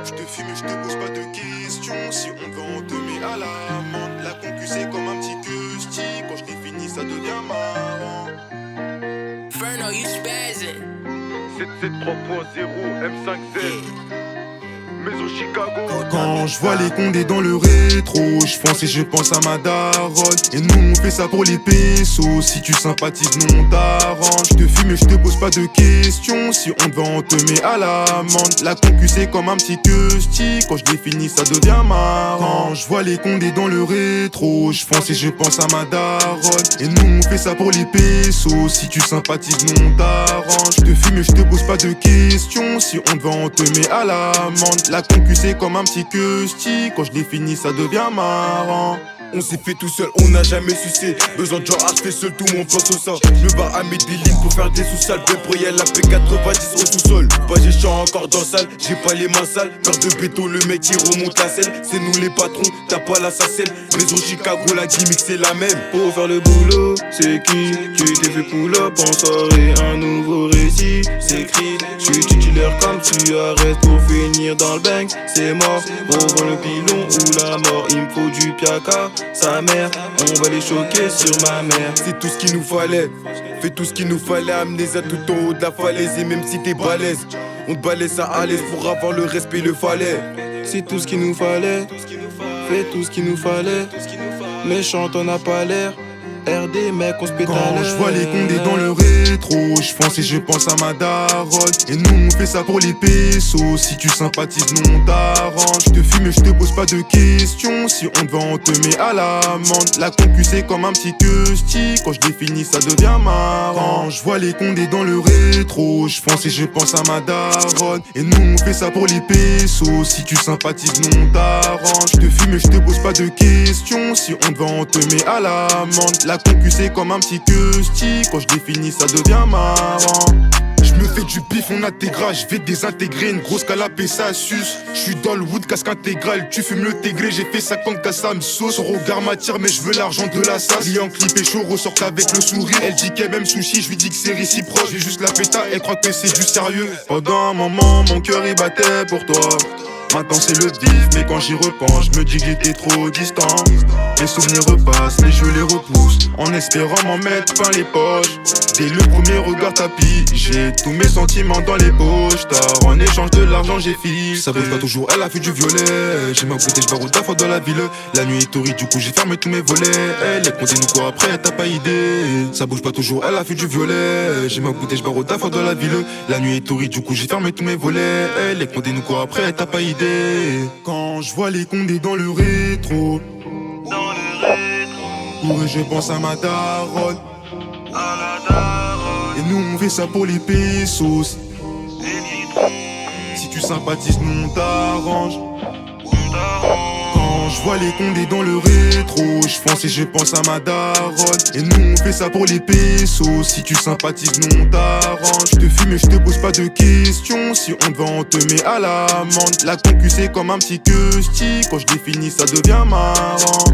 Je te fume et je te pose pas de questions. Si on te vend, on te met à l'amende. La concu c'est comme un petit gusti. Quand je l'ai fini ça devient marrant. Ferno, you spazzing. 773.0 M5Z Maison Chicago. Quand je vois les condés dans le rétro, je fonce et je pense à ma daronne. Et nous on fait ça pour les pesos. Si tu sympathises, nous on t'arrange. Je te fume et je te pose pas de questions. Si on te vend, on te met à l'amende. La concu c'est comme un petit gusti. Quand je l'ai fini ça devient marrant. Quand je vois les condés dans le rétro, je fonce et je pense à ma daronne. Et nous on fait ça pour les pesos. Si tu sympathises, nous on t'arrange. Je te fume et je te pose pas de questions. Si on te vend, on te met à l'amende. La concu c'est comme un petit gusti. Quand je l'ai fini ça devient marrant. On s'est fait tout seul, on n'a jamais sucé. Besoin de genre je fais seul tout mon plan au ça. Je me barre à mes lignes pour faire des sous-sales. Ben pour y aller la P90 au sous-sol. Pas j'ai chiant encore dans salle, j'ai pas les mains sales. Peur de béton, le mec qui remonte la selle. C'est nous les patrons, t'as pas l'assassin. Maison Chicago, la gimmick c'est la même. Pour faire le boulot, c'est qui? Tu t'es fait pull-up en soirée, un nouveau récit s'écrit. Je suis titulaire comme tu arrêtes pour finir dans le bang. C'est mort, revends le pilon ou la mort. Il me faut du piaka, sa mère. On va les choquer sur ma mère. C'est tout ce qu'il nous fallait. Fais tout ce qu'il nous fallait, amener ça tout en haut de la falaise. Et même si t'es balèze, on te balaise à l'aise pour avoir le respect, le fallait. C'est tout ce qu'il nous fallait. Fais tout ce qu'il nous fallait. Méchant, t'en as pas l'air. RD, mec, on se pète à Quand l'air. je vois les condés dans le rétro, je fonce et je pense à ma daronne. Et nous on fait ça pour les pesos. Si tu sympathises, nous on t'arrange. Je te fume et je te pose pas de questions. Si on te vend, on te met à l'amende. La concu c'est comme un petit gusti. Quand je l'ai fini ça devient marrant. Quand je vois les condés dans le rétro, je fonce et je pense à ma daronne. Et nous on fait ça pour les pesos. Si tu sympathises, nous on t'arrange. Je te fume et je te pose pas de questions. Si on te vend, on te met à l'amende. La concu c'est comme un petit gusti. Quand je l'ai fini ça devient marrant. Je me fais du bif en intégral, je vais désintégrer une grosse calapé ça suce. Je suis dans le wood casque intégral, tu fumes le tégré, j'ai fait 50 cas ça me sauce. Son regard m'attire mais je veux l'argent de la sasse. Client clip et chaud ressortent avec le sourire. Elle dit qu'elle m'aime sushi, je lui dis que c'est réciproque. J'ai juste la péta, elle croit que c'est du sérieux. Pendant un moment mon cœur il battait pour toi. Maintenant c'est le vif, mais quand j'y repense, je me dis que j'étais trop distant. Les souvenirs repassent, les jeux les repoussent, en espérant m'en mettre plein les poches. Dès le premier regard tapis, j'ai tous mes sentiments dans les poches. Tard en échange de l'argent j'ai filé. Ça bouge pas toujours, elle a fait du violet. J'ai ma bouteille, je barre au fois dans la ville. La nuit est horrible, du coup j'ai fermé tous mes volets. Elle est comptée nous quoi après, t'as pas idée. Ça bouge pas toujours, elle a fait du violet. J'ai ma bouteille, je barre au fois dans la ville. La nuit est horrible, du coup j'ai fermé tous mes volets. Elle est comptée nous quoi après, t'as pas idée. Quand je vois les condés dans le rétro, ouais, je pense à ma daronne. Et nous on fait ça pour les pesos. Si tu sympathises, nous on t'arrange. Quand je vois les condés dans le rétro, je fonce et je pense à ma daronne. Et nous on fait ça pour les pesos. Si tu sympathises, nous on t'arrange. Je te fume et je te pose pas de questions. Si on te vend, on te met à l'amende. La concu c'est comme un petit gusti. Quand je l'ai fini ça devient marrant.